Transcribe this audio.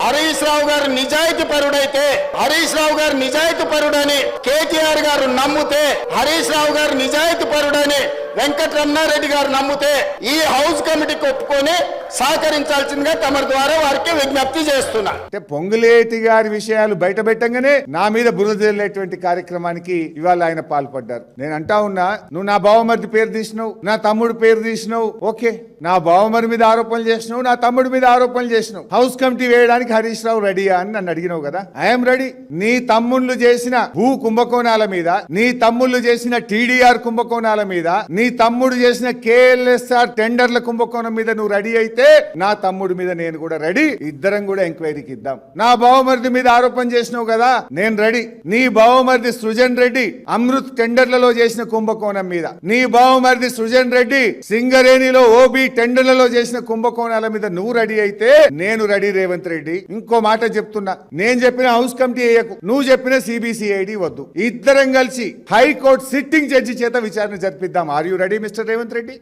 హరీష్ రావు గారు నిజాయితీ పరుడైతే, హరీష్ రావు గారు నిజాయితీ పరుడని కేటీఆర్ గారు నమ్మితే, హరీష్ రావు గారు నిజాయితీ పరుడని వెంకటరమణారెడ్డి గారు నమ్మితే ఈ హౌస్ కమిటీకి ఒప్పుకొని సహకరించాల్సిందిగా తమ ద్వారా వారికి విజ్ఞప్తి చేస్తున్నా. అంటే పొంగులేటి గారి విషయాలు బయట పెట్టంగానే నా మీద బురద జల్లేటువంటి కార్యక్రమానికి ఇవాళ ఆయన పాల్పడ్డారు. నేను అంటా ఉన్నా, నువ్వు నా బావమరిది పేరు తీసినావు, నా తమ్ముడు పేరు తీసినావు, ఓకే, నా బావమరి మీద ఆరోపణలు చేసినావు, నా తమ్ముడి మీద ఆరోపణలు చేసినావు, హౌస్ కమిటీ వేయడానికి హరీష్ రావు రెడీయా అని నన్ను అడిగినావు కదా. I'm ready. నీ తమ్ముళ్ళు చేసిన భూ కుంభకోణాల మీద, నీ తమ్ముళ్ళు చేసిన టీడీఆర్ కుంభకోణాల మీద, నీ తమ్ముడు చేసిన కేఎల్ఎస్ఆర్ టెండర్ల కుంభకోణం మీద నువ్వు రెడీ అయితే నా తమ్ముడి మీద నేను కూడా రెడీ. ఇద్దరం కూడా ఎంక్వైరీకి ఇద్దాం. నా బావమరిది మీద ఆరోపణ చేసినావు కదా, నేను రెడీ. నీ బావమరిది సృజన్ రెడ్డి అమృత్ టెండర్లలో చేసిన కుంభకోణం మీద, నీ బావమరిది సృజన్ రెడ్డి సింగరేణిలో ఓబీ టెండర్లలో చేసిన కుంభకోణాల మీద నువ్వు రెడీ అయితే నేను రెడీ. రేవంత్ రెడ్డి, ఇంకో మాట చెప్తున్నా, నేను చెప్పిన హౌస్ కమిటీ వేయకు, నువ్వు చెప్పిన సిబిసిఐడి వద్దు. ఇద్దరం కలిసి హైకోర్టు సిట్టింగ్ జడ్జి చేత విచారణ జరిపిద్దాం. Are you ready mister Revanth Reddy?